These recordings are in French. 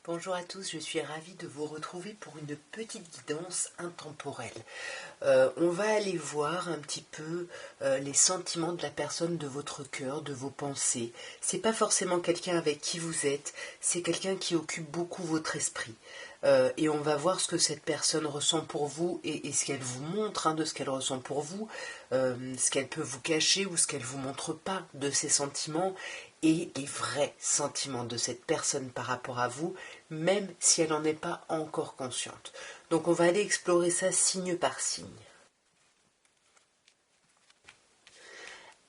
Bonjour à tous, je suis ravie de vous retrouver pour une petite guidance intemporelle. On va aller voir un petit peu les sentiments de la personne de votre cœur, de vos pensées. C'est pas forcément quelqu'un avec qui vous êtes, c'est quelqu'un qui occupe beaucoup votre esprit. Et on va voir ce que cette personne ressent pour vous et ce qu'elle vous montre de ce qu'elle ressent pour vous, ce qu'elle peut vous cacher ou ce qu'elle vous montre pas de ses sentiments et les vrais sentiments de cette personne par rapport à vous, même si elle n'en est pas encore consciente. Donc on va aller explorer ça signe par signe.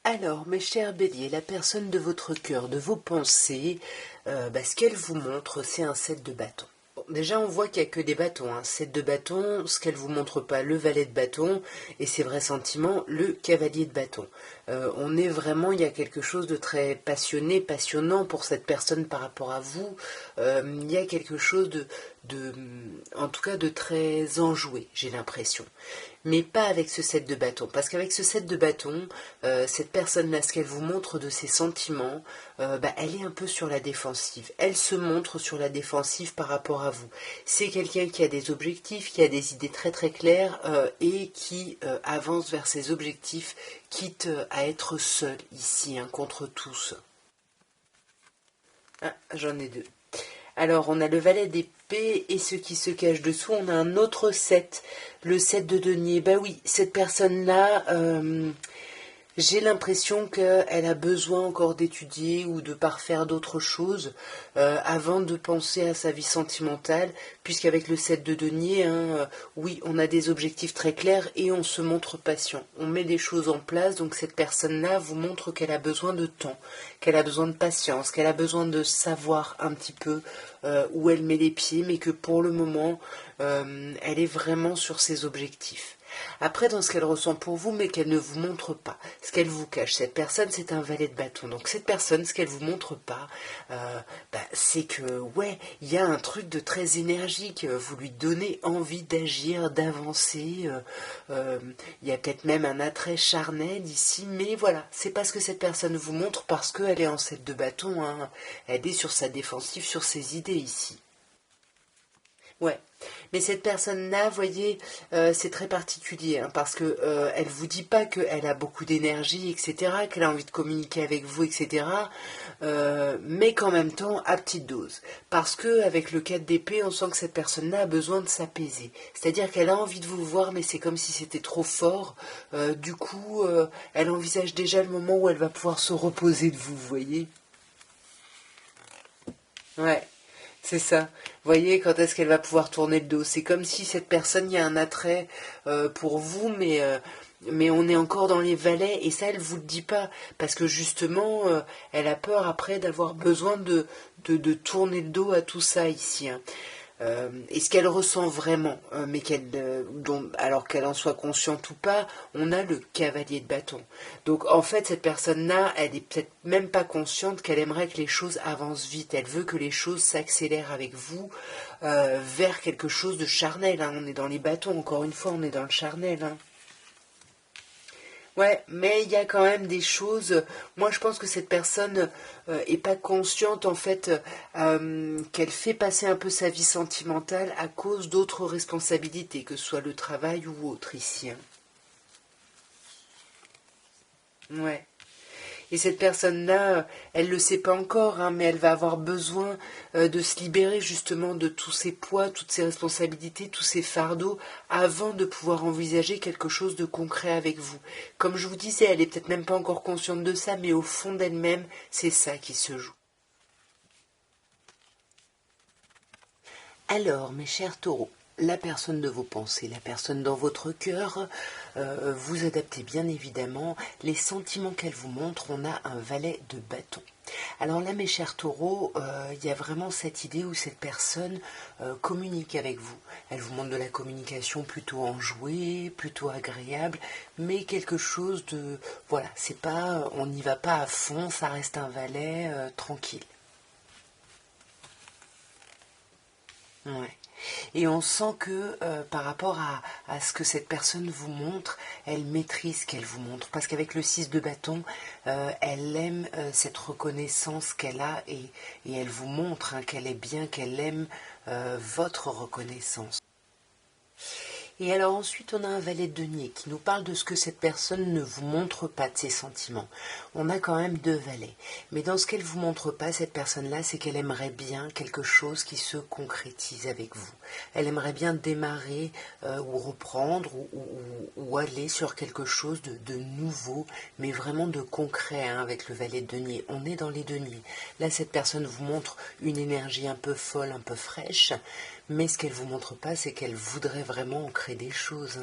Alors, mes chers béliers, la personne de votre cœur, de vos pensées, ce qu'elle vous montre, c'est un 7 de bâton. Bon, déjà, on voit qu'il n'y a que des bâtons. 7 de bâton, ce qu'elle vous montre pas, le valet de bâton, et ses vrais sentiments, le cavalier de bâton. On est vraiment, il y a quelque chose de très passionné, passionnant pour cette personne par rapport à vous. Il y a quelque chose en tout cas, de très enjoué, j'ai l'impression. Mais pas avec ce 7 de bâton, parce qu'avec ce 7 de bâton, cette personne-là, ce qu'elle vous montre de ses sentiments, elle est un peu sur la défensive. Elle se montre sur la défensive par rapport à vous. C'est quelqu'un qui a des objectifs, qui a des idées très très claires et qui avance vers ses objectifs, quitte à être seul ici, contre tous. Ah, j'en ai deux. Alors, on a le valet d'épée et ce qui se cache dessous, on a un autre 7, le 7 de denier. Bah oui, cette personne-là, j'ai l'impression qu'elle a besoin encore d'étudier ou de parfaire d'autres choses avant de penser à sa vie sentimentale, puisqu'avec le 7 de denier, oui, on a des objectifs très clairs et on se montre patient. On met des choses en place, donc cette personne-là vous montre qu'elle a besoin de temps, qu'elle a besoin de patience, qu'elle a besoin de savoir un petit peu où elle met les pieds, mais que pour le moment, elle est vraiment sur ses objectifs. Après, dans ce qu'elle ressent pour vous, mais qu'elle ne vous montre pas, ce qu'elle vous cache, cette personne, c'est un valet de bâton. Donc cette personne, ce qu'elle vous montre pas, c'est que, ouais, il y a un truc de très énergique. Vous lui donnez envie d'agir, d'avancer. Il y a peut-être même un attrait charnel ici, mais voilà, c'est pas ce que cette personne vous montre parce qu'elle est en 7 de bâton. Elle est sur sa défensive, sur ses idées ici. Ouais, mais cette personne-là, vous voyez, c'est très particulier, parce que elle vous dit pas qu'elle a beaucoup d'énergie, etc., qu'elle a envie de communiquer avec vous, etc., mais qu'en même temps, à petite dose. Parce que avec le 4 d'épée, on sent que cette personne-là a besoin de s'apaiser. C'est-à-dire qu'elle a envie de vous voir, mais c'est comme si c'était trop fort. Du coup, elle envisage déjà le moment où elle va pouvoir se reposer de vous, vous voyez. Ouais, c'est ça. Vous voyez, quand est-ce qu'elle va pouvoir tourner le dos? C'est comme si cette personne, il y a un attrait pour vous, mais on est encore dans les valets, et ça, elle vous le dit pas. Parce que justement, elle a peur après d'avoir besoin de tourner le dos à tout ça ici. Et ce qu'elle ressent vraiment, mais alors qu'elle en soit consciente ou pas, on a le cavalier de bâton. Donc en fait, cette personne-là, elle est peut-être même pas consciente qu'elle aimerait que les choses avancent vite. Elle veut que les choses s'accélèrent avec vous vers quelque chose de charnel. On est dans les bâtons, encore une fois, on est dans le charnel. Ouais, mais il y a quand même des choses. Moi, je pense que cette personne est pas consciente en fait qu'elle fait passer un peu sa vie sentimentale à cause d'autres responsabilités, que ce soit le travail ou autre ici. Ouais. Et cette personne-là, elle ne le sait pas encore, mais elle va avoir besoin de se libérer justement de tous ses poids, toutes ses responsabilités, tous ses fardeaux, avant de pouvoir envisager quelque chose de concret avec vous. Comme je vous disais, elle est peut-être même pas encore consciente de ça, mais au fond d'elle-même, c'est ça qui se joue. Alors, mes chers taureaux, la personne de vos pensées, la personne dans votre cœur, vous adaptez bien évidemment les sentiments qu'elle vous montre. On a un valet de bâton. Alors là, mes chers taureaux, il y a vraiment cette idée où cette personne communique avec vous. Elle vous montre de la communication plutôt enjouée, plutôt agréable, mais quelque chose de... Voilà, c'est pas, on n'y va pas à fond, ça reste un valet tranquille. Ouais. Et on sent que par rapport à ce que cette personne vous montre, elle maîtrise ce qu'elle vous montre. Parce qu'avec le 6 de bâton, elle aime cette reconnaissance qu'elle a et elle vous montre qu'elle est bien, qu'elle aime votre reconnaissance. Et alors ensuite, on a un valet de denier qui nous parle de ce que cette personne ne vous montre pas de ses sentiments. On a quand même deux valets. Mais dans ce qu'elle ne vous montre pas, cette personne-là, c'est qu'elle aimerait bien quelque chose qui se concrétise avec vous. Elle aimerait bien démarrer ou reprendre ou aller sur quelque chose de nouveau, mais vraiment de concret avec le valet de denier. On est dans les deniers. Là, cette personne vous montre une énergie un peu folle, un peu fraîche, mais ce qu'elle ne vous montre pas, c'est qu'elle voudrait vraiment en créer des choses.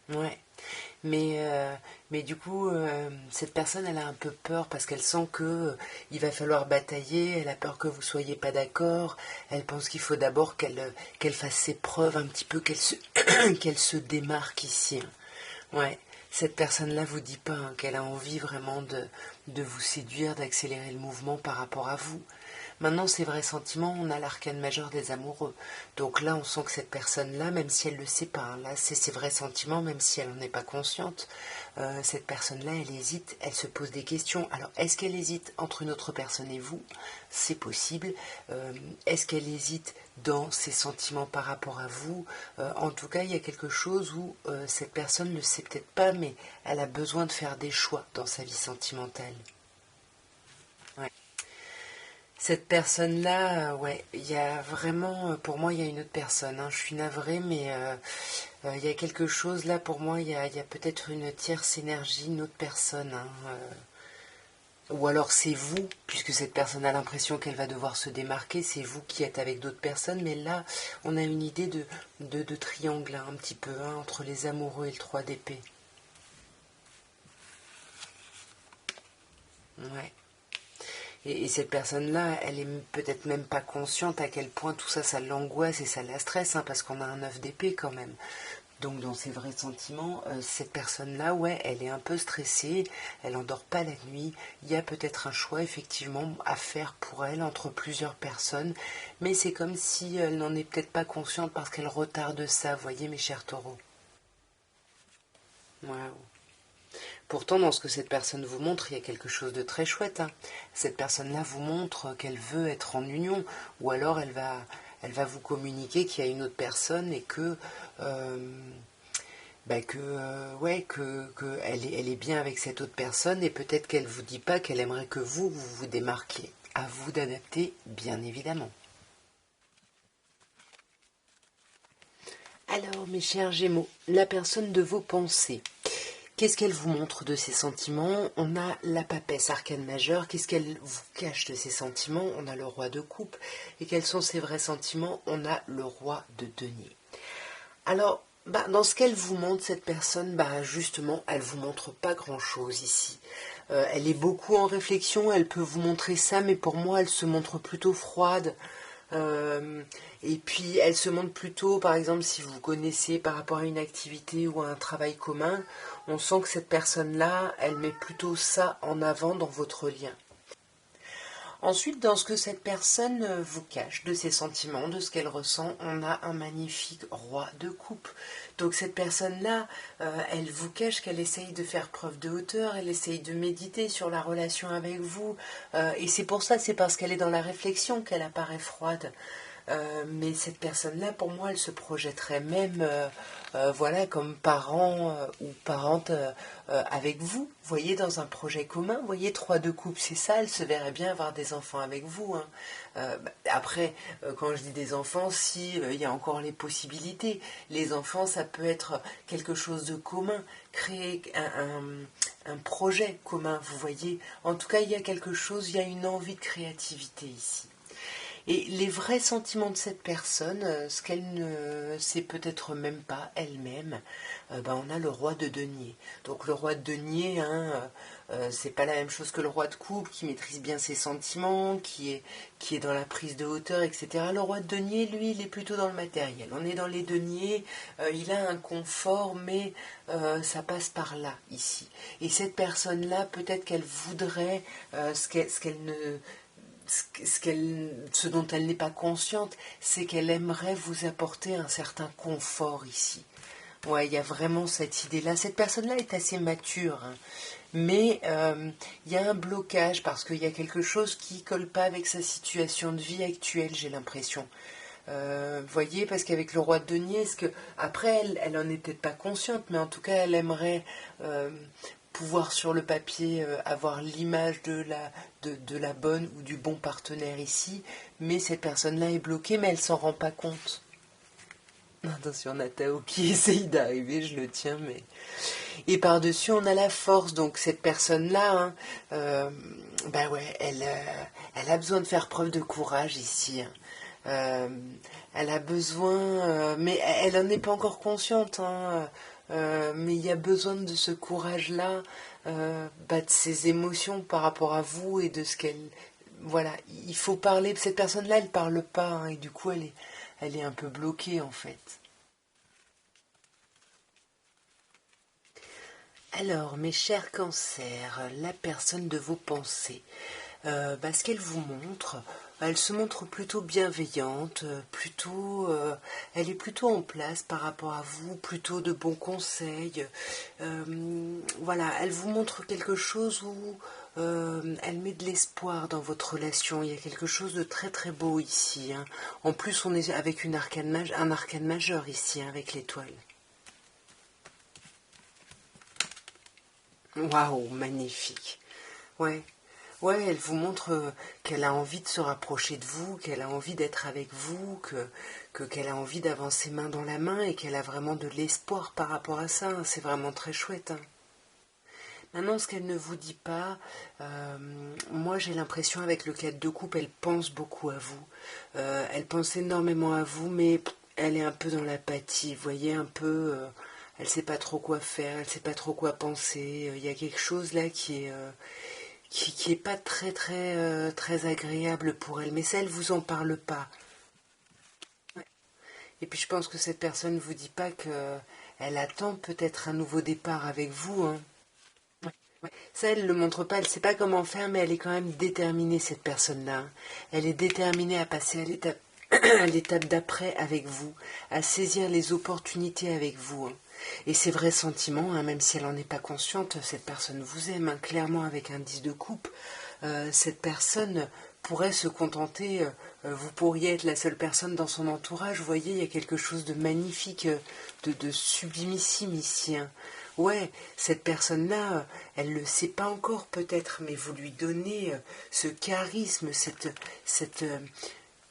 Ouais. Mais du coup, cette personne, elle a un peu peur parce qu'elle sent que il va falloir batailler, elle a peur que vous soyez pas d'accord, elle pense qu'il faut d'abord qu'elle fasse ses preuves un petit peu, qu'elle se démarque ici. Ouais. Cette personne-là vous dit pas qu'elle a envie vraiment de vous séduire, d'accélérer le mouvement par rapport à vous. Maintenant, ces vrais sentiments, on a l'arcane majeur des amoureux. Donc là, on sent que cette personne-là, même si elle ne le sait pas, là, c'est ses vrais sentiments, même si elle n'en est pas consciente, cette personne-là, elle hésite, elle se pose des questions. Alors, est-ce qu'elle hésite entre une autre personne et vous? C'est possible. Est-ce qu'elle hésite dans ses sentiments par rapport à vous? En tout cas, il y a quelque chose où cette personne ne le sait peut-être pas, mais elle a besoin de faire des choix dans sa vie sentimentale. Ouais. Cette personne-là, ouais, il y a vraiment, pour moi, il y a une autre personne. Je suis navrée, mais il y a quelque chose là, pour moi, il y a peut-être une tierce énergie, une autre personne. Ou alors c'est vous, puisque cette personne a l'impression qu'elle va devoir se démarquer, c'est vous qui êtes avec d'autres personnes. Mais là, on a une idée de triangle, un petit peu, entre les amoureux et le 3 d'épée. Ouais. Et cette personne-là, elle est peut-être même pas consciente à quel point tout ça, ça l'angoisse et ça la stresse, parce qu'on a un 9 d'épée quand même. Donc dans ses vrais sentiments, cette personne-là, ouais, elle est un peu stressée, elle n'endort pas la nuit, il y a peut-être un choix effectivement à faire pour elle entre plusieurs personnes, mais c'est comme si elle n'en est peut-être pas consciente parce qu'elle retarde ça, voyez mes chers taureaux. Waouh. Pourtant, dans ce que cette personne vous montre, il y a quelque chose de très chouette. Cette personne-là vous montre qu'elle veut être en union, ou alors elle va vous communiquer qu'il y a une autre personne et que elle est bien avec cette autre personne et peut-être qu'elle vous dit pas qu'elle aimerait que vous vous démarquiez. À vous d'adapter, bien évidemment. Alors, mes chers Gémeaux, la personne de vos pensées. Qu'est-ce qu'elle vous montre de ses sentiments? On a la papesse arcane majeure. Qu'est-ce qu'elle vous cache de ses sentiments? On a le roi de coupe. Et quels sont ses vrais sentiments? On a le roi de denier. Alors, dans ce qu'elle vous montre, cette personne, justement, elle vous montre pas grand-chose ici. Elle est beaucoup en réflexion, elle peut vous montrer ça, mais pour moi, elle se montre plutôt froide. Et puis, elle se montre plutôt, par exemple, si vous connaissez par rapport à une activité ou à un travail commun, on sent que cette personne-là, elle met plutôt ça en avant dans votre lien. Ensuite, dans ce que cette personne vous cache, de ses sentiments, de ce qu'elle ressent, on a un magnifique roi de coupe. Donc cette personne-là, elle vous cache qu'elle essaye de faire preuve de hauteur, elle essaye de méditer sur la relation avec vous. Et c'est pour ça, c'est parce qu'elle est dans la réflexion qu'elle apparaît froide. Mais cette personne-là, pour moi, elle se projetterait même, voilà, comme parent ou parente avec vous. Vous voyez, dans un projet commun. Vous voyez, 3 de coupe, c'est ça. Elle se verrait bien avoir des enfants avec vous. Après, quand je dis des enfants, si il y a encore les possibilités. Les enfants, ça peut être quelque chose de commun. Créer un projet commun, vous voyez. En tout cas, il y a quelque chose, il y a une envie de créativité ici. Et les vrais sentiments de cette personne, ce qu'elle ne sait peut-être même pas elle-même, on a le roi de denier. Donc le roi de denier, c'est pas la même chose que le roi de coupe qui maîtrise bien ses sentiments, qui est dans la prise de hauteur, etc. Le roi de denier, lui, il est plutôt dans le matériel. On est dans les deniers, il a un confort, mais ça passe par là, ici. Et cette personne-là, peut-être qu'elle voudrait ce qu'elle ne ce dont elle n'est pas consciente, c'est qu'elle aimerait vous apporter un certain confort ici. Ouais, il y a vraiment cette idée-là. Cette personne-là est assez mature, hein. Mais il y a un blocage parce qu'il y a quelque chose qui colle pas avec sa situation de vie actuelle, j'ai l'impression. Voyez, parce qu'avec le roi de denier, après elle en est peut-être pas consciente, mais en tout cas elle aimerait euh, pouvoir sur le papier avoir l'image de la bonne ou du bon partenaire ici, mais cette personne-là est bloquée, mais elle s'en rend pas compte. Attention, on a Tao qui essaye d'arriver, je le tiens, mais... Et par-dessus, on a la force, donc cette personne-là, hein, bah ouais, elle a besoin de faire preuve de courage ici, hein. Euh, Elle a besoin, mais elle n'en est pas encore consciente, hein, mais il y a besoin de ce courage-là, bah, de ses émotions par rapport à vous et de ce qu'elle... Voilà, il faut parler. Cette personne-là, elle parle pas, hein, et du coup, elle est un peu bloquée en fait. Alors, mes chers cancers, la personne de vos pensées, bah, ce qu'elle vous montre, elle se montre plutôt bienveillante, elle est plutôt en place par rapport à vous, plutôt de bons conseils. Voilà, elle vous montre quelque chose où elle met de l'espoir dans votre relation. Il y a quelque chose de très très beau ici, hein. En plus, on est avec un arcane majeur ici, hein, avec l'étoile. Waouh, magnifique. Ouais, ouais, elle vous montre qu'elle a envie de se rapprocher de vous, qu'elle a envie d'être avec vous, qu'elle a envie d'avancer main dans la main et qu'elle a vraiment de l'espoir par rapport à ça, hein. C'est vraiment très chouette, hein. Maintenant, ce qu'elle ne vous dit pas, moi j'ai l'impression avec le 4 de coupe, elle pense beaucoup à vous. Elle pense énormément à vous, mais elle est un peu dans l'apathie, vous voyez, un peu... elle sait pas trop quoi faire, elle sait pas trop quoi penser. Il y a quelque chose là qui est pas très très très agréable pour elle. Mais ça, elle vous en parle pas. Ouais. Et puis je pense que cette personne ne vous dit pas que elle attend peut-être un nouveau départ avec vous, hein. Ouais. Ouais. Ça, elle ne le montre pas, elle ne sait pas comment faire, mais elle est quand même déterminée, cette personne-là, hein. Elle est déterminée à passer à l'étape à l'étape d'après avec vous, à saisir les opportunités avec vous, hein. Et ses vrais sentiments, hein, même si elle n'en est pas consciente, cette personne vous aime, hein, clairement avec un 10 de coupe. Cette personne pourrait se contenter, vous pourriez être la seule personne dans son entourage, vous voyez, il y a quelque chose de magnifique, de sublimissime ici, hein. Ouais, cette personne-là, elle ne le sait pas encore peut-être, mais vous lui donnez ce charisme,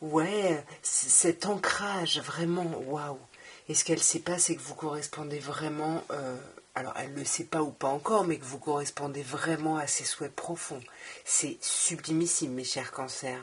ouais, cet ancrage, vraiment, waouh. Et ce qu'elle ne sait pas, c'est que vous correspondez vraiment, alors elle ne le sait pas ou pas encore, mais que vous correspondez vraiment à ses souhaits profonds. C'est sublimissime, mes chers cancers.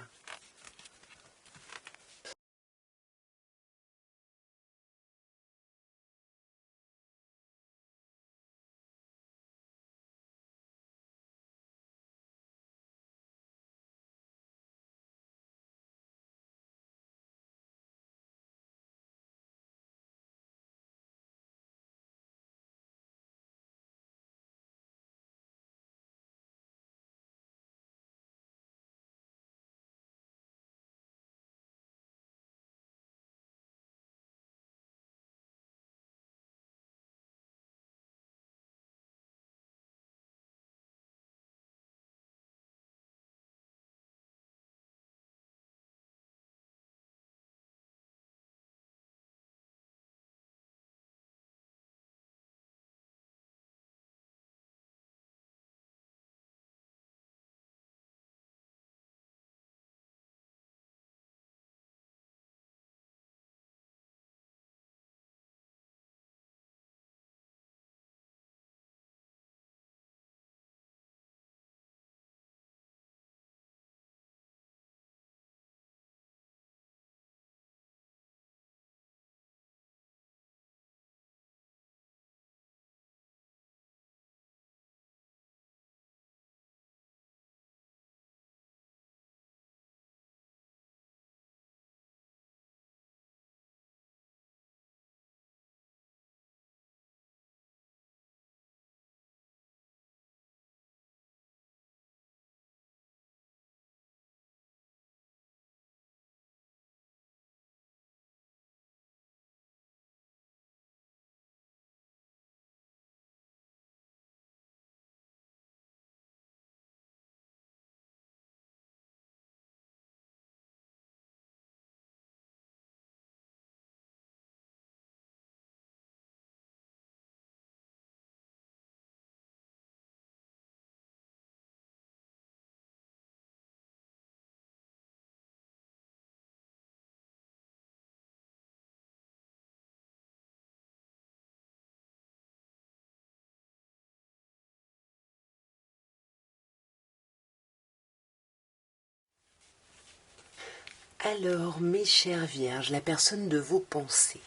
Alors, mes chères vierges, la personne de vos pensées.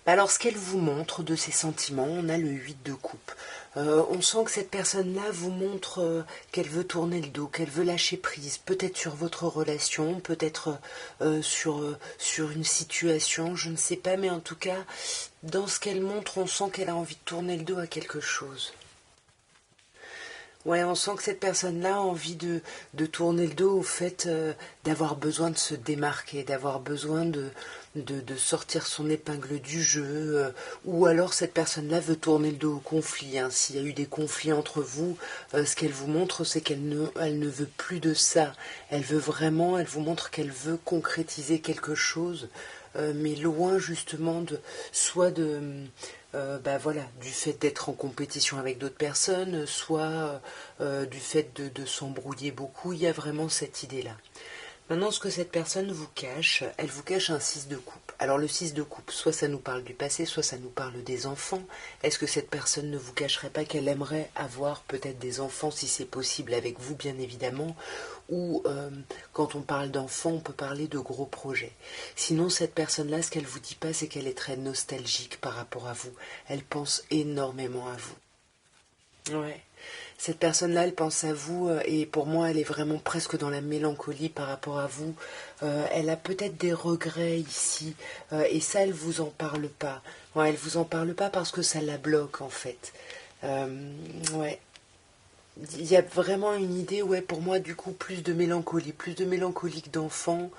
Alors, ce qu'elle vous montre de ses sentiments, on a le 8 de coupe. On sent que cette personne-là vous montre qu'elle veut tourner le dos, qu'elle veut lâcher prise, peut-être sur votre relation, peut-être sur une situation, je ne sais pas, mais en tout cas, dans ce qu'elle montre, on sent qu'elle a envie de tourner le dos à quelque chose. Ouais, on sent que cette personne-là a envie de tourner le dos au fait d'avoir besoin de se démarquer, d'avoir besoin de sortir son épingle du jeu, ou alors cette personne-là veut tourner le dos au conflit. Hein. S'il y a eu des conflits entre vous, ce qu'elle vous montre, c'est qu'elle ne veut plus de ça. Elle veut vraiment, elle vous montre qu'elle veut concrétiser quelque chose, mais loin justement soit voilà, du fait d'être en compétition avec d'autres personnes, soit du fait de s'embrouiller beaucoup. Il y a vraiment cette idée-là. Maintenant, ce que cette personne vous cache, elle vous cache un 6 de coupe. Alors le 6 de coupe, soit ça nous parle du passé, soit ça nous parle des enfants. Est-ce que cette personne ne vous cacherait pas qu'elle aimerait avoir peut-être des enfants, si c'est possible, avec vous, bien évidemment, ou quand on parle d'enfants, on peut parler de gros projets. Sinon, cette personne-là, ce qu'elle vous dit pas, c'est qu'elle est très nostalgique par rapport à vous. Elle pense énormément à vous. Ouais. Cette personne-là, elle pense à vous et pour moi, elle est vraiment presque dans la mélancolie par rapport à vous. Elle a peut-être des regrets ici et ça, elle vous en parle pas. Ouais, elle vous en parle pas parce que ça la bloque en fait. Ouais. Il y a vraiment une idée, ouais, pour moi, du coup, plus de mélancolie que d'enfant.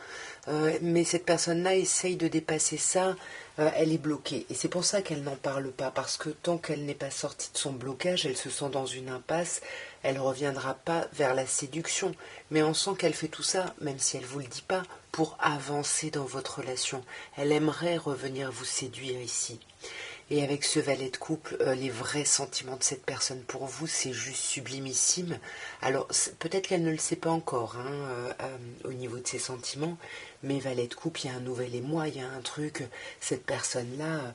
Mais cette personne-là essaye de dépasser ça, elle est bloquée. Et c'est pour ça qu'elle n'en parle pas, parce que tant qu'elle n'est pas sortie de son blocage, elle se sent dans une impasse, elle ne reviendra pas vers la séduction. Mais on sent qu'elle fait tout ça, même si elle ne vous le dit pas, pour avancer dans votre relation. Elle aimerait revenir vous séduire ici. Et avec ce valet de couple, les vrais sentiments de cette personne pour vous, c'est juste sublimissime. Alors, peut-être qu'elle ne le sait pas encore hein, au niveau de ses sentiments, mais valet de couple, il y a un nouvel émoi, il y a un truc, cette personne-là,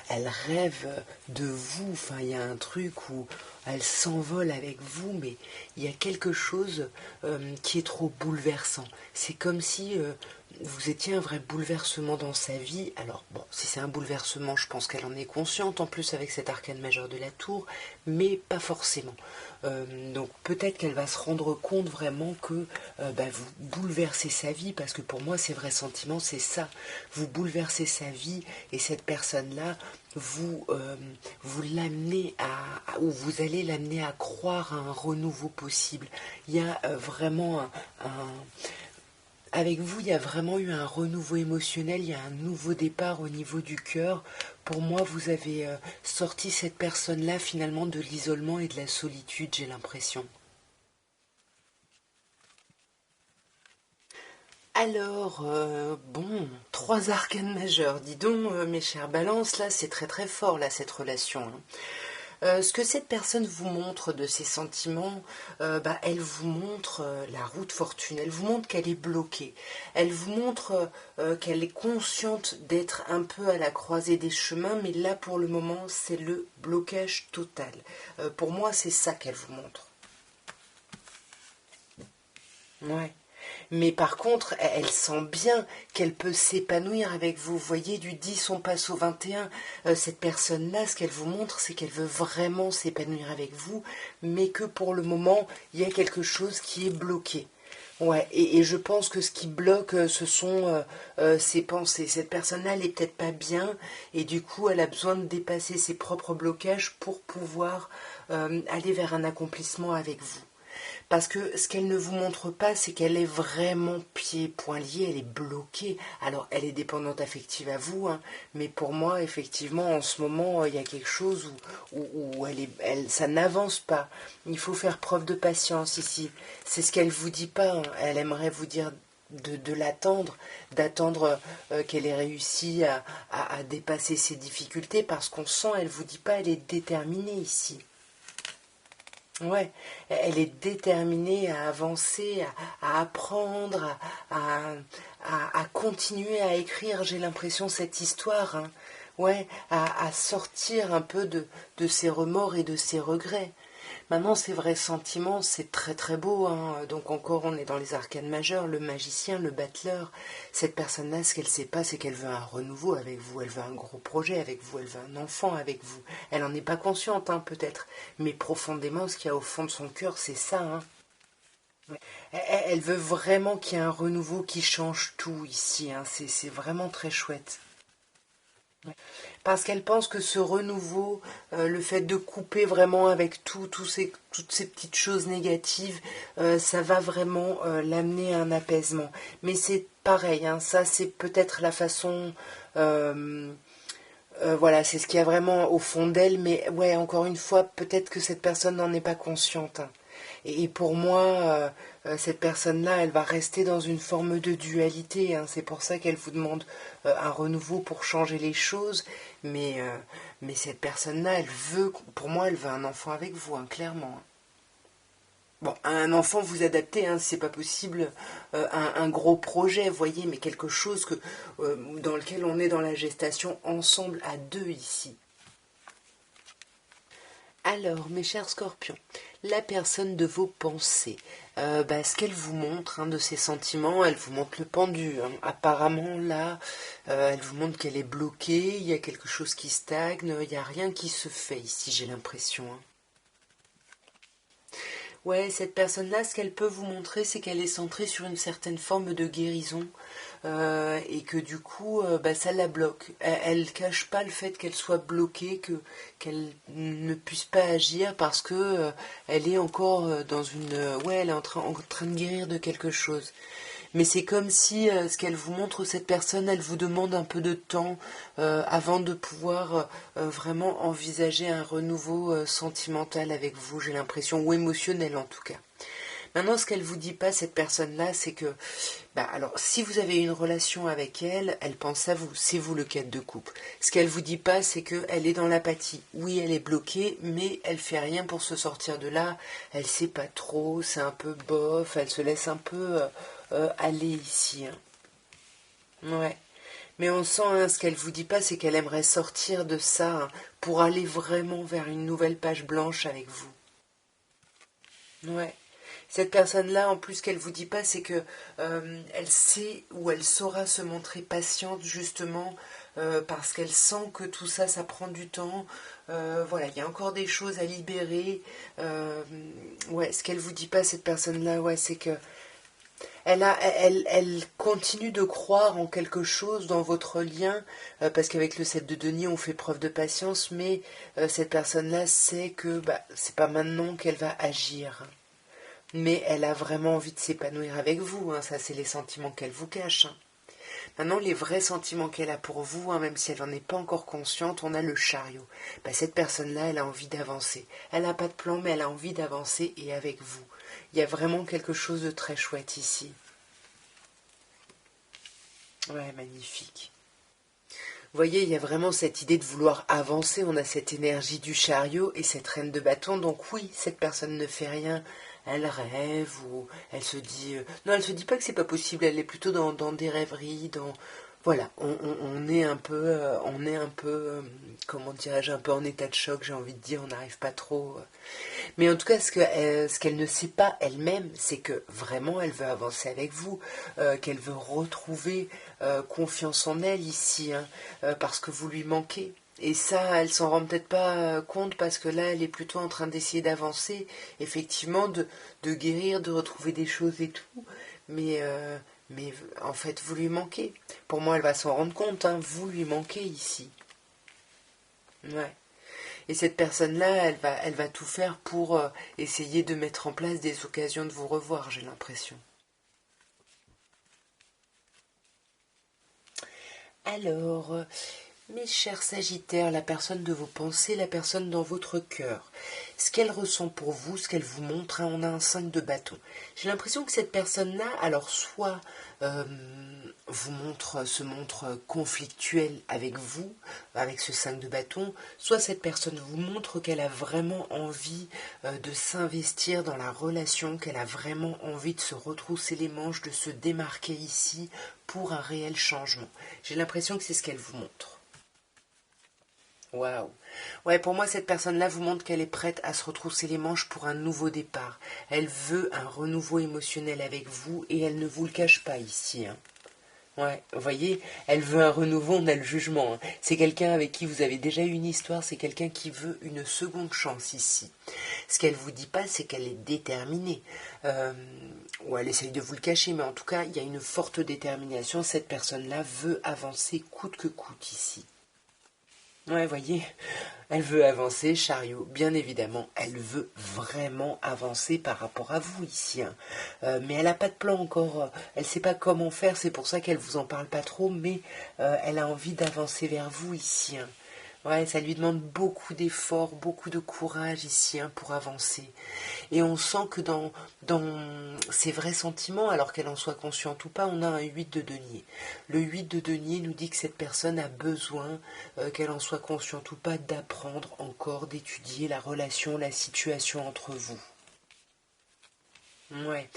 elle rêve de vous, enfin, il y a un truc où elle s'envole avec vous, mais il y a quelque chose qui est trop bouleversant. C'est comme si vous étiez un vrai bouleversement dans sa vie. Alors, bon, si c'est un bouleversement, je pense qu'elle en est consciente, en plus avec cet arcane majeur de la tour, mais pas forcément. Donc peut-être qu'elle va se rendre compte vraiment que vous bouleversez sa vie, parce que pour moi, ses vrais sentiments, c'est ça. Vous bouleversez sa vie, et cette personne-là, vous l'amenez ou vous allez l'amener à croire à un renouveau possible. Il y a vraiment avec vous, il y a vraiment eu un renouveau émotionnel, il y a un nouveau départ au niveau du cœur. Pour moi, vous avez sorti cette personne-là finalement de l'isolement et de la solitude, j'ai l'impression. Alors, bon, trois arcanes majeurs. Dis donc, mes chères balances, là, c'est très très fort, là, cette relation. Hein. Ce que cette personne vous montre de ses sentiments, elle vous montre la roue de fortune, elle vous montre qu'elle est bloquée, elle vous montre qu'elle est consciente d'être un peu à la croisée des chemins, mais là pour le moment c'est le blocage total. Pour moi c'est ça qu'elle vous montre. Ouais. Mais par contre, elle sent bien qu'elle peut s'épanouir avec vous. Vous voyez, du 10, on passe au 21. Cette personne-là, ce qu'elle vous montre, c'est qu'elle veut vraiment s'épanouir avec vous, mais que pour le moment, il y a quelque chose qui est bloqué. Ouais, et je pense que ce qui bloque, ce sont ses pensées. Cette personne-là, elle est peut-être pas bien, et du coup, elle a besoin de dépasser ses propres blocages pour pouvoir aller vers un accomplissement avec vous. Parce que ce qu'elle ne vous montre pas, c'est qu'elle est vraiment pieds et poings liés, elle est bloquée. Alors, elle est dépendante affective à vous, hein, mais pour moi, effectivement, en ce moment, il y a quelque chose où ça n'avance pas. Il faut faire preuve de patience ici. C'est ce qu'elle vous dit pas. Hein. Elle aimerait vous dire de l'attendre, d'attendre qu'elle ait réussi à dépasser ses difficultés, parce qu'on sent, elle vous dit pas, elle est déterminée ici. Ouais, elle est déterminée à avancer, à apprendre, à continuer à écrire, j'ai l'impression, cette histoire. Hein. Ouais, à sortir un peu de ses remords et de ses regrets. Maintenant, ces vrais sentiments, c'est très très beau, hein. Donc encore, on est dans les arcanes majeures, le magicien, le battleur. Cette personne-là, ce qu'elle sait pas, c'est qu'elle veut un renouveau avec vous, elle veut un gros projet avec vous, elle veut un enfant avec vous. Elle n'en est pas consciente, hein, peut-être, mais profondément, ce qu'il y a au fond de son cœur, c'est ça, hein. Ouais. Elle veut vraiment qu'il y ait un renouveau qui change tout ici, hein. C'est vraiment très chouette. Ouais. Parce qu'elle pense que ce renouveau, le fait de couper vraiment avec toutes ces petites choses négatives, ça va vraiment l'amener à un apaisement. Mais c'est pareil, hein, ça c'est peut-être la façon, euh, voilà, c'est ce qu'il y a vraiment au fond d'elle, mais ouais, encore une fois, peut-être que cette personne n'en est pas consciente, hein. Et pour moi, cette personne-là, elle va rester dans une forme de dualité, hein. C'est pour ça qu'elle vous demande un renouveau pour changer les choses. Mais, euh, mais cette personne-là, elle veut, pour moi, elle veut un enfant avec vous, hein, clairement. Bon, un enfant, vous adaptez, hein, c'est pas possible, un gros projet, vous voyez, mais quelque chose dans lequel on est dans la gestation ensemble à deux ici. Alors, mes chers scorpions, la personne de vos pensées, ce qu'elle vous montre, hein, de ses sentiments, elle vous montre le pendu, hein. Apparemment, là, elle vous montre qu'elle est bloquée, il y a quelque chose qui stagne, il n'y a rien qui se fait ici, j'ai l'impression, hein. Ouais, cette personne-là, ce qu'elle peut vous montrer, c'est qu'elle est centrée sur une certaine forme de guérison, et que du coup, ça la bloque. Elle cache pas le fait qu'elle soit bloquée, qu'elle ne puisse pas agir parce que elle est encore dans une, ouais, elle est en train de guérir de quelque chose. Mais c'est comme si ce qu'elle vous montre, cette personne, elle vous demande un peu de temps avant de pouvoir vraiment envisager un renouveau sentimental avec vous, j'ai l'impression, ou émotionnel en tout cas. Maintenant, ce qu'elle vous dit pas, cette personne-là, c'est que, alors, si vous avez une relation avec elle, elle pense à vous. C'est vous le cadre de couple. Ce qu'elle vous dit pas, c'est qu'elle est dans l'apathie. Oui, elle est bloquée, mais elle fait rien pour se sortir de là. Elle sait pas trop, c'est un peu bof. Elle se laisse un peu aller ici, hein. Ouais. Mais on sent, hein, ce qu'elle vous dit pas, c'est qu'elle aimerait sortir de ça, hein, pour aller vraiment vers une nouvelle page blanche avec vous. Ouais. Cette personne-là, en plus, ce qu'elle vous dit pas, c'est que elle sait ou elle saura se montrer patiente justement parce qu'elle sent que tout ça, ça prend du temps. Voilà, il y a encore des choses à libérer. Euh, ouais, ce qu'elle vous dit pas, cette personne-là, ouais, c'est que elle continue de croire en quelque chose dans votre lien, parce qu'avec le 7 de denier, on fait preuve de patience, mais cette personne-là sait que c'est pas maintenant qu'elle va agir. Mais elle a vraiment envie de s'épanouir avec vous, hein. Ça c'est les sentiments qu'elle vous cache, hein. Maintenant, les vrais sentiments qu'elle a pour vous, hein, même si elle n'en est pas encore consciente, on a le chariot. Cette personne-là, elle a envie d'avancer. Elle n'a pas de plan, mais elle a envie d'avancer et avec vous. Il y a vraiment quelque chose de très chouette ici. Ouais, magnifique. Vous voyez, il y a vraiment cette idée de vouloir avancer. On a cette énergie du chariot et cette reine de bâton. Donc oui, cette personne ne fait rien. Elle rêve ou elle se dit... non, elle se dit pas que c'est pas possible. Elle est plutôt dans des rêveries, dans... Voilà, on est un peu, comment dirais-je, un peu en état de choc, j'ai envie de dire, on n'arrive pas trop. Mais en tout cas, ce qu'elle ne sait pas elle-même, c'est que vraiment, elle veut avancer avec vous, qu'elle veut retrouver confiance en elle ici, hein, parce que vous lui manquez. Et ça, elle s'en rend peut-être pas compte parce que là, elle est plutôt en train d'essayer d'avancer, effectivement, de guérir, de retrouver des choses et tout. Mais, euh, mais en fait, vous lui manquez. Pour moi, elle va s'en rendre compte, hein, vous lui manquez ici. Ouais. Et cette personne-là, elle va tout faire pour essayer de mettre en place des occasions de vous revoir, j'ai l'impression. Alors, mes chers Sagittaires, la personne de vos pensées, la personne dans votre cœur, ce qu'elle ressent pour vous, ce qu'elle vous montre, hein, on a un 5 de bâton. J'ai l'impression que cette personne-là, alors soit euh, se montre conflictuelle avec vous, avec ce 5 de bâton, soit cette personne vous montre qu'elle a vraiment envie de s'investir dans la relation, qu'elle a vraiment envie de se retrousser les manches, de se démarquer ici pour un réel changement. J'ai l'impression que c'est ce qu'elle vous montre. Waouh. Ouais, pour moi, cette personne-là vous montre qu'elle est prête à se retrousser les manches pour un nouveau départ. Elle veut un renouveau émotionnel avec vous et elle ne vous le cache pas ici, hein. Ouais, vous voyez, elle veut un renouveau, on a le jugement, hein. C'est quelqu'un avec qui vous avez déjà eu une histoire, c'est quelqu'un qui veut une seconde chance ici. Ce qu'elle vous dit pas, c'est qu'elle est déterminée. Euh, ou elle essaye de vous le cacher, mais en tout cas, il y a une forte détermination. Cette personne-là veut avancer coûte que coûte ici. Ouais, voyez, elle veut avancer, chariot, bien évidemment, elle veut vraiment avancer par rapport à vous ici, hein. Mais elle n'a pas de plan encore, elle ne sait pas comment faire, c'est pour ça qu'elle vous en parle pas trop, mais elle a envie d'avancer vers vous ici, hein. Ouais, ça lui demande beaucoup d'efforts, beaucoup de courage ici, hein, pour avancer. Et on sent que dans ses vrais sentiments, alors qu'elle en soit consciente ou pas, on a un 8 de denier. Le 8 de denier nous dit que cette personne a besoin, qu'elle en soit consciente ou pas, d'apprendre encore, d'étudier la relation, la situation entre vous. Ouais.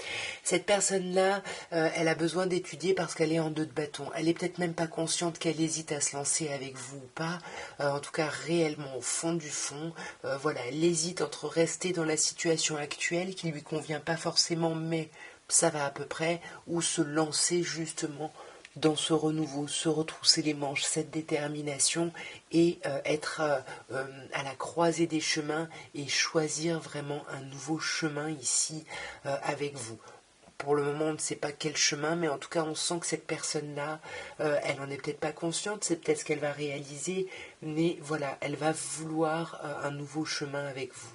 Cette personne-là, elle a besoin d'étudier parce qu'elle est en deux de bâton. Elle est peut-être même pas consciente qu'elle hésite à se lancer avec vous ou pas. En tout cas, réellement, au fond du fond, voilà, elle hésite entre rester dans la situation actuelle qui lui convient pas forcément, mais ça va à peu près, ou se lancer justement dans ce renouveau, se retrousser les manches, cette détermination et être à la croisée des chemins et choisir vraiment un nouveau chemin ici avec vous. Pour le moment, on ne sait pas quel chemin, mais en tout cas, on sent que cette personne-là, elle n'en est peut-être pas consciente, c'est peut-être ce qu'elle va réaliser, mais voilà, elle va vouloir un nouveau chemin avec vous.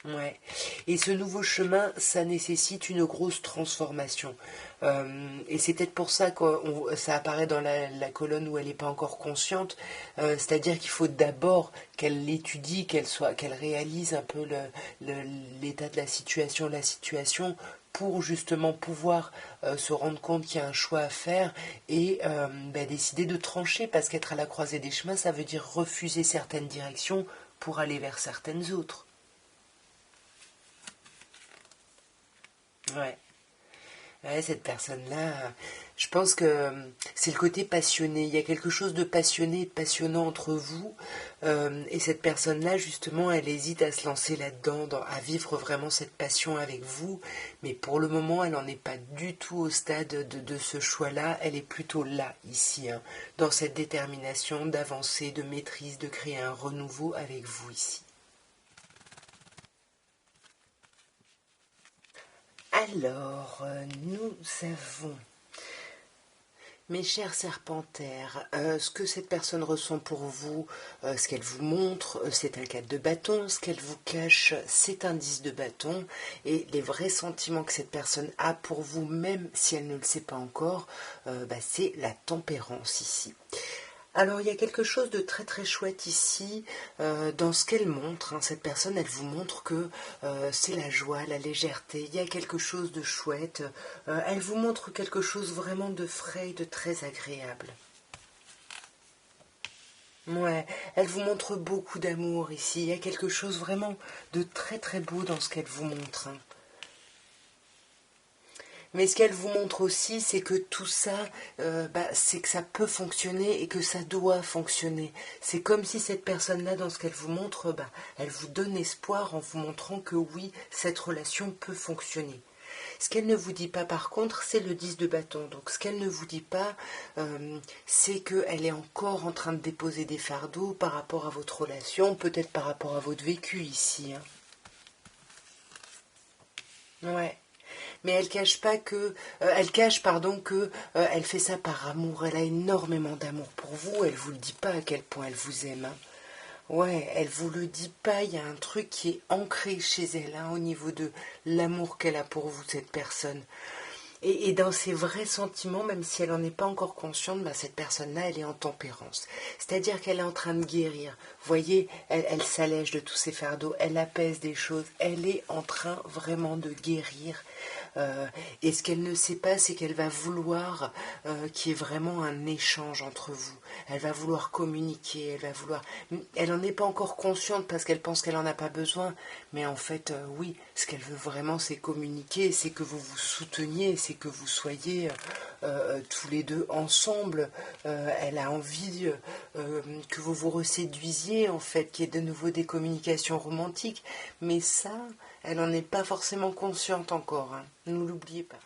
Ouais. Et ce nouveau chemin, ça nécessite une grosse transformation. Et c'est peut-être pour ça que ça apparaît dans la colonne où elle n'est pas encore consciente. C'est-à-dire qu'il faut d'abord qu'elle l'étudie, qu'elle réalise un peu l'état de la situation, pour justement pouvoir se rendre compte qu'il y a un choix à faire et décider de trancher. Parce qu'être à la croisée des chemins, ça veut dire refuser certaines directions pour aller vers certaines autres. Ouais. Ouais, cette personne-là, je pense que c'est le côté passionné. Il y a quelque chose de passionné et de passionnant entre vous. Et cette personne-là, justement, elle hésite à se lancer là-dedans, à vivre vraiment cette passion avec vous. Mais pour le moment, elle n'en est pas du tout au stade de ce choix-là. Elle est plutôt là, ici, hein, dans cette détermination d'avancer, de maîtrise, de créer un renouveau avec vous ici. Alors, nous avons mes chers serpentaires, ce que cette personne ressent pour vous, ce qu'elle vous montre, c'est un 4 de bâton, ce qu'elle vous cache, c'est un 10 de bâton, et les vrais sentiments que cette personne a pour vous, même si elle ne le sait pas encore, c'est la tempérance ici. Alors il y a quelque chose de très très chouette ici dans ce qu'elle montre, hein. Cette personne, elle vous montre que c'est la joie, la légèreté, il y a quelque chose de chouette, elle vous montre quelque chose vraiment de frais et de très agréable. Ouais, elle vous montre beaucoup d'amour ici, il y a quelque chose vraiment de très très beau dans ce qu'elle vous montre, hein. Mais ce qu'elle vous montre aussi, c'est que tout ça, c'est que ça peut fonctionner et que ça doit fonctionner. C'est comme si cette personne-là, dans ce qu'elle vous montre, elle vous donne espoir en vous montrant que oui, cette relation peut fonctionner. Ce qu'elle ne vous dit pas par contre, c'est le 10 de bâton. Donc ce qu'elle ne vous dit pas, c'est qu'elle est encore en train de déposer des fardeaux par rapport à votre relation, peut-être par rapport à votre vécu ici, hein. Ouais. Mais elle cache pas que, elle cache pardon que elle fait ça par amour. Elle a énormément d'amour pour vous. Elle vous le dit pas à quel point elle vous aime, hein. Ouais, elle vous le dit pas. Il y a un truc qui est ancré chez elle, hein, au niveau de l'amour qu'elle a pour vous, cette personne. Et dans ses vrais sentiments, même si elle n'en est pas encore consciente, cette personne-là, elle est en tempérance. C'est-à-dire qu'elle est en train de guérir. Vous voyez, elle s'allège de tous ses fardeaux, elle apaise des choses, elle est en train vraiment de guérir. Et ce qu'elle ne sait pas, c'est qu'elle va vouloir qu'il y ait vraiment un échange entre vous. Elle va vouloir communiquer, elle va vouloir... Elle n'en est pas encore consciente parce qu'elle pense qu'elle n'en a pas besoin. Mais en fait, oui, ce qu'elle veut vraiment, c'est communiquer, c'est que vous vous souteniez, c'est que vous soyez tous les deux ensemble. Elle a envie que vous vous reséduisiez, en fait, qu'il y ait de nouveau des communications romantiques. Mais ça, elle n'en est pas forcément consciente encore, hein. Ne l'oubliez pas.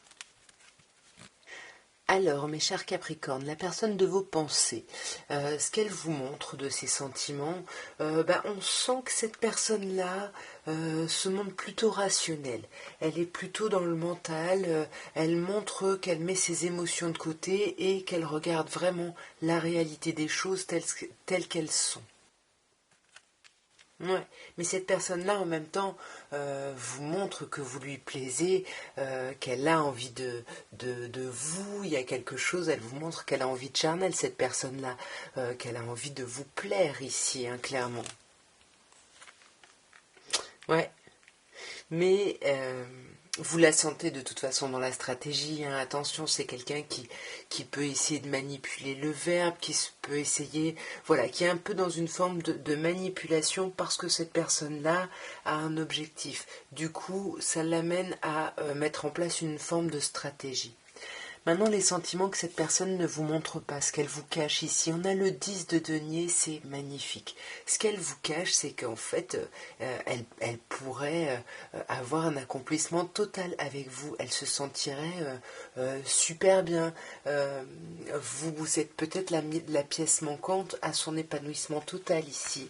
Alors, mes chers Capricornes, la personne de vos pensées, ce qu'elle vous montre de ses sentiments, on sent que cette personne-là se montre plutôt rationnelle. Elle est plutôt dans le mental, elle montre qu'elle met ses émotions de côté et qu'elle regarde vraiment la réalité des choses telles qu'elles sont. Ouais, mais cette personne-là, en même temps, vous montre que vous lui plaisez, qu'elle a envie de vous, il y a quelque chose, elle vous montre qu'elle a envie de charnel, cette personne-là, qu'elle a envie de vous plaire ici, hein, clairement. Ouais, mais vous la sentez de toute façon dans la stratégie, hein. Attention, c'est quelqu'un qui peut essayer de manipuler le verbe, peut essayer, voilà, qui est un peu dans une forme de manipulation parce que cette personne-là a un objectif. Du coup, ça l'amène à mettre en place une forme de stratégie. Maintenant, les sentiments que cette personne ne vous montre pas, ce qu'elle vous cache ici. On a le 10 de denier, c'est magnifique. Ce qu'elle vous cache, c'est qu'en fait, elle pourrait avoir un accomplissement total avec vous. Elle se sentirait super bien. Vous êtes peut-être la pièce manquante à son épanouissement total ici.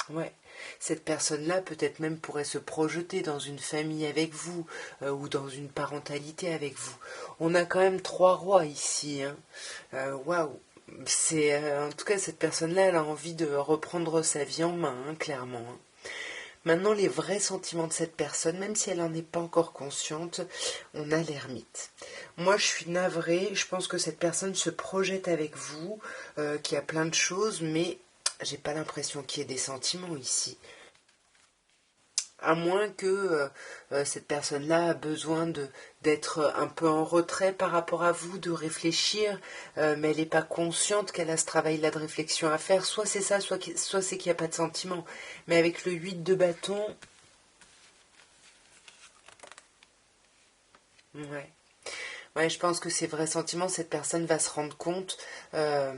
Ouais. Cette personne-là peut-être même pourrait se projeter dans une famille avec vous ou dans une parentalité avec vous. On a quand même 3 rois ici, hein. Waouh. C'est en tout cas cette personne-là, elle a envie de reprendre sa vie en main, hein, clairement, hein. Maintenant, les vrais sentiments de cette personne, même si elle n'en est pas encore consciente, on a l'ermite. Moi, je suis navrée, je pense que cette personne se projette avec vous, qu'il y a plein de choses, mais j'ai pas l'impression qu'il y ait des sentiments ici. À moins que cette personne-là a besoin d'être un peu en retrait par rapport à vous, de réfléchir, mais elle n'est pas consciente qu'elle a ce travail-là de réflexion à faire. Soit c'est ça, soit c'est qu'il n'y a pas de sentiment. Mais avec le 8 de bâton, ouais. Ouais, je pense que ces vrais sentiments, cette personne va se rendre compte. euh,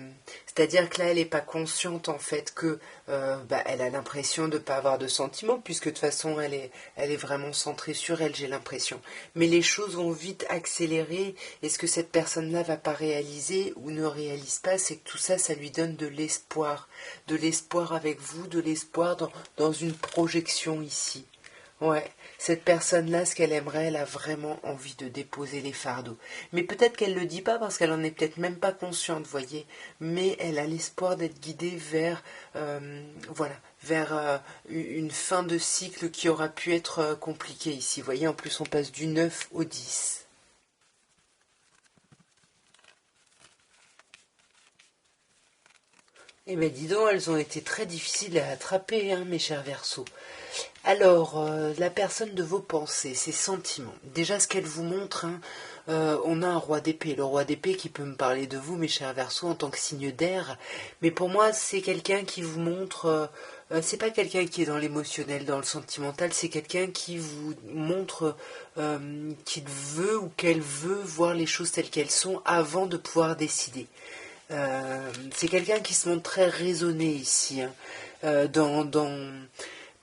C'est-à-dire que là, elle n'est pas consciente en fait que elle a l'impression de ne pas avoir de sentiments, puisque de toute façon, elle est vraiment centrée sur elle, j'ai l'impression. Mais les choses vont vite accélérer, et ce que cette personne-là va pas réaliser ou ne réalise pas, c'est que tout ça, ça lui donne de l'espoir avec vous, de l'espoir dans une projection ici. Ouais, cette personne-là, ce qu'elle aimerait, elle a vraiment envie de déposer les fardeaux. Mais peut-être qu'elle ne le dit pas parce qu'elle en est peut-être même pas consciente, voyez. Mais elle a l'espoir d'être guidée vers, voilà, vers une fin de cycle qui aura pu être compliquée ici. Vous voyez, en plus on passe du 9 au 10. Eh bien, dis donc, elles ont été très difficiles à attraper, hein, mes chers Verseaux. Alors, la personne de vos pensées, ses sentiments. Déjà, ce qu'elle vous montre, hein, on a un roi d'épée. Le roi d'épée qui peut me parler de vous, mes chers Verseaux, en tant que signe d'air. Mais pour moi, c'est quelqu'un qui vous montre. C'est pas quelqu'un qui est dans l'émotionnel, dans le sentimental. C'est quelqu'un qui vous montre qu'il veut ou qu'elle veut voir les choses telles qu'elles sont avant de pouvoir décider. C'est quelqu'un qui se montre très raisonné ici, hein.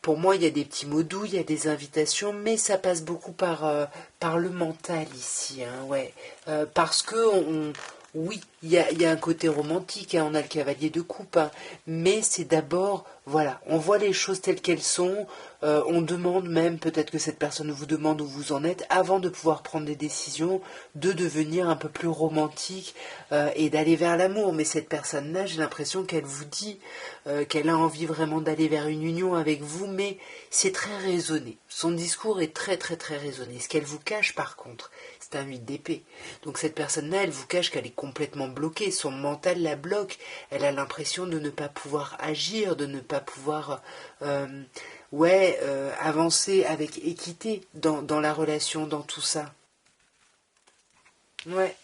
Pour moi, il y a des petits mots doux, il y a des invitations, mais ça passe beaucoup par le mental ici, hein, ouais. Parce que, oui, il y a un côté romantique, hein, on a le cavalier de coupe, hein, mais c'est d'abord, voilà, on voit les choses telles qu'elles sont, on demande même, peut-être que cette personne vous demande où vous en êtes, avant de pouvoir prendre des décisions, de devenir un peu plus romantique et d'aller vers l'amour. Mais cette personne-là, j'ai l'impression qu'elle vous dit qu'elle a envie vraiment d'aller vers une union avec vous, mais c'est très raisonné. Son discours est très très très raisonné. Ce qu'elle vous cache par contre, c'est un 8 d'épée. Donc cette personne-là, elle vous cache qu'elle est complètement bloquée. Son mental la bloque. Elle a l'impression de ne pas pouvoir agir, de ne pas pouvoir avancer avec équité dans la relation, dans tout ça. Ouais.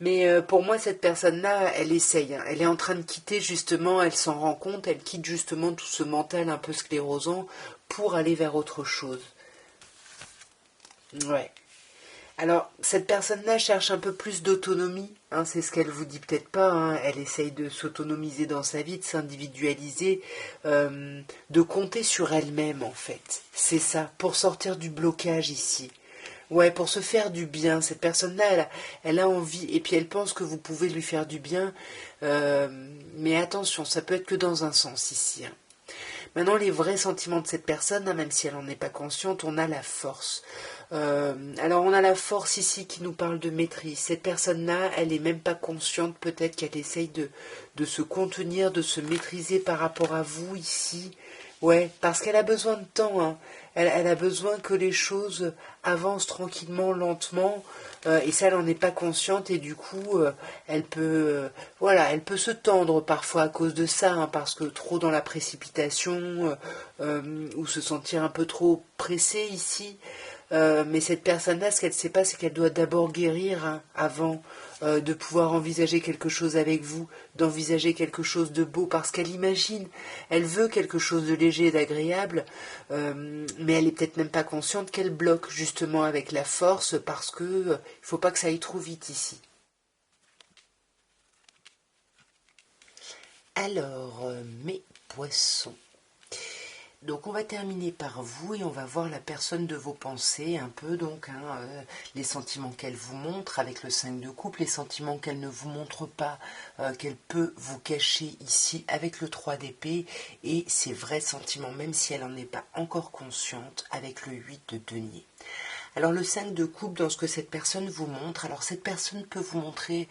Mais pour moi, cette personne-là, elle essaye, hein. Elle est en train de quitter justement, elle s'en rend compte, elle quitte justement tout ce mental un peu sclérosant pour aller vers autre chose. Ouais. Alors, cette personne-là cherche un peu plus d'autonomie, hein, c'est ce qu'elle vous dit peut-être pas, hein. Elle essaye de s'autonomiser dans sa vie, de s'individualiser, de compter sur elle-même en fait. C'est ça, pour sortir du blocage ici. Ouais, pour se faire du bien. Cette personne-là, elle a envie, et puis elle pense que vous pouvez lui faire du bien, euh, mais attention, ça peut être que dans un sens ici, hein. Maintenant, les vrais sentiments de cette personne, hein, même si elle n'en est pas consciente, on a la force. Alors, on a la force ici qui nous parle de maîtrise. Cette personne-là, elle n'est même pas consciente, peut-être qu'elle essaye de se contenir, de se maîtriser par rapport à vous ici. Ouais, parce qu'elle a besoin de temps, hein. Elle a besoin que les choses avancent tranquillement, lentement, et ça, elle n'en est pas consciente, et du coup, elle peut, voilà, elle peut se tendre parfois à cause de ça, hein, parce que trop dans la précipitation, ou se sentir un peu trop pressée ici. Mais cette personne-là, ce qu'elle ne sait pas, c'est qu'elle doit d'abord guérir, hein, avant de pouvoir envisager quelque chose avec vous, d'envisager quelque chose de beau, parce qu'elle imagine, elle veut quelque chose de léger et d'agréable, mais elle est peut-être même pas consciente qu'elle bloque justement avec la force, parce que il faut pas que ça aille trop vite ici. Alors, mes poissons. Donc on va terminer par vous et on va voir la personne de vos pensées un peu, donc hein, les sentiments qu'elle vous montre avec le 5 de coupe, les sentiments qu'elle ne vous montre pas, qu'elle peut vous cacher ici avec le 3 d'épée, et ses vrais sentiments, même si elle n'en est pas encore consciente, avec le 8 de denier. Alors le 5 de coupe, dans ce que cette personne vous montre, alors cette personne peut vous montrer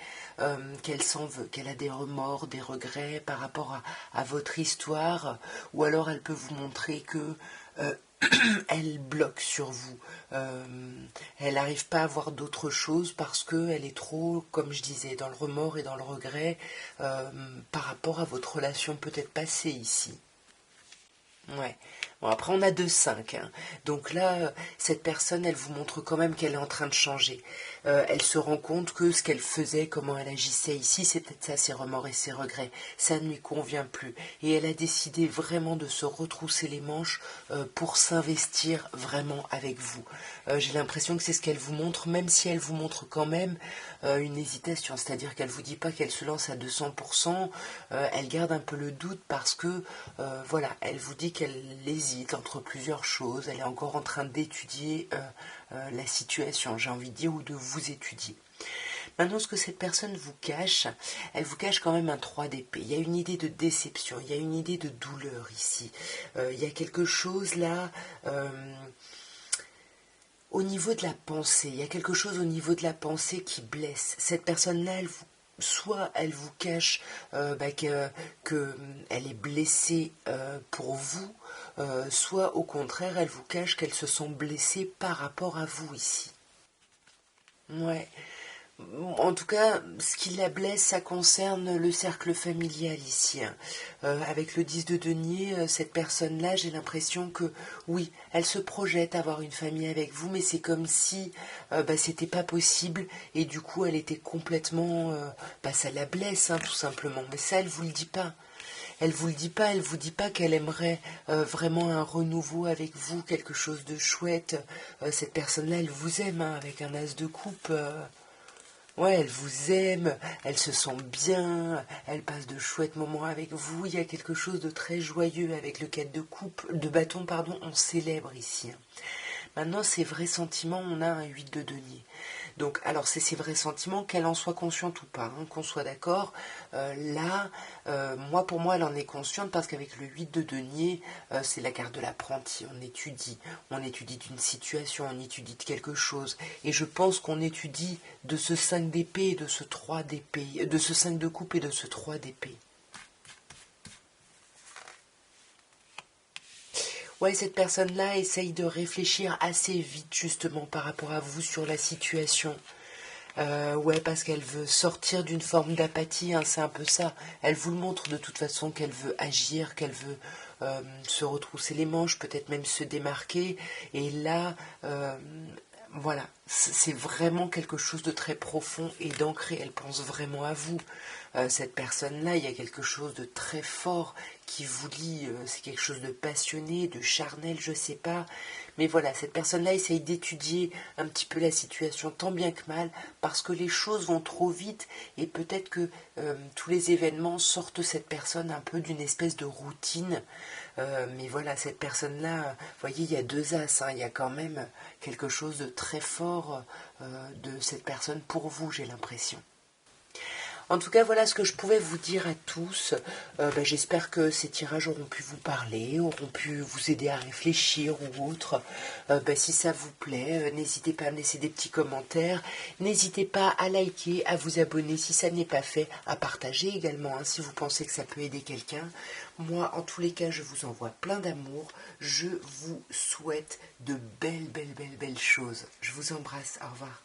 qu'elle s'en veut, qu'elle a des remords, des regrets par rapport à votre histoire, ou alors elle peut vous montrer que elle bloque sur vous. Elle n'arrive pas à voir d'autre chose parce qu'elle est trop, comme je disais, dans le remords et dans le regret par rapport à votre relation peut-être passée ici. Ouais. Bon, après, on a 2-5, hein. Donc là, cette personne, elle vous montre quand même qu'elle est en train de changer. Elle se rend compte que ce qu'elle faisait, comment elle agissait ici, c'était ça, ses remords et ses regrets. Ça ne lui convient plus. Et elle a décidé vraiment de se retrousser les manches pour s'investir vraiment avec vous. J'ai l'impression que c'est ce qu'elle vous montre, même si elle vous montre quand même une hésitation. C'est-à-dire qu'elle ne vous dit pas qu'elle se lance à 200%. Elle garde un peu le doute parce que, voilà, elle vous dit qu'elle hésite entre plusieurs choses, elle est encore en train d'étudier la situation, j'ai envie de dire, ou de vous étudier. Maintenant, ce que cette personne vous cache, elle vous cache quand même un 3 d'épée. Il y a une idée de déception, il y a une idée de douleur ici. Il y a quelque chose là, au niveau de la pensée, il y a quelque chose au niveau de la pensée qui blesse. Cette personne-là, soit elle vous cache que elle est blessée pour vous, soit au contraire, elle vous cache qu'elle se sent blessée par rapport à vous ici. Ouais. En tout cas, ce qui la blesse, ça concerne le cercle familial ici, hein. Avec le 10 de denier, cette personne-là, j'ai l'impression que, oui, elle se projette à avoir une famille avec vous, mais c'est comme si c'était pas possible, et du coup, elle était complètement... ça la blesse, hein, tout simplement. Mais ça, elle vous le dit pas. Elle vous le dit pas, elle vous dit pas qu'elle aimerait vraiment un renouveau avec vous, quelque chose de chouette. Cette personne-là, elle vous aime, hein, avec un as de coupe. Ouais, elle vous aime, elle se sent bien, elle passe de chouettes moments avec vous. Il y a quelque chose de très joyeux avec le 4 de coupe, de bâton, pardon, on célèbre ici, hein. Maintenant, ces vrais sentiments, on a un 8 de denier. Donc, alors, c'est ces vrais sentiments, qu'elle en soit consciente ou pas, hein, qu'on soit d'accord. Pour moi, elle en est consciente parce qu'avec le 8 de denier, c'est la carte de l'apprenti. On étudie d'une situation, on étudie de quelque chose. Et je pense qu'on étudie de ce 5 d'épée et de ce 3 d'épée, de ce 5 de coupe et de ce 3 d'épée. Ouais, cette personne-là essaye de réfléchir assez vite justement par rapport à vous sur la situation. Ouais, parce qu'elle veut sortir d'une forme d'apathie, hein, c'est un peu ça. Elle vous le montre de toute façon qu'elle veut agir, qu'elle veut se retrousser les manches, peut-être même se démarquer. Et là, voilà, c'est vraiment quelque chose de très profond et d'ancré. Elle pense vraiment à vous. Cette personne-là, il y a quelque chose de très fort qui vous lie. C'est quelque chose de passionné, de charnel, je sais pas. Mais voilà, cette personne-là essaye d'étudier un petit peu la situation tant bien que mal parce que les choses vont trop vite et peut-être que tous les événements sortent cette personne un peu d'une espèce de routine. Mais voilà, cette personne-là, vous voyez, il y a deux as, hein, il y a quand même quelque chose de très fort de cette personne pour vous, j'ai l'impression. En tout cas, voilà ce que je pouvais vous dire à tous. J'espère que ces tirages auront pu vous parler, auront pu vous aider à réfléchir ou autre. Si ça vous plaît, n'hésitez pas à me laisser des petits commentaires. N'hésitez pas à liker, à vous abonner si ça n'est pas fait, à partager également hein, si vous pensez que ça peut aider quelqu'un. Moi, en tous les cas, je vous envoie plein d'amour. Je vous souhaite de belles, belles, belles, belles choses. Je vous embrasse. Au revoir.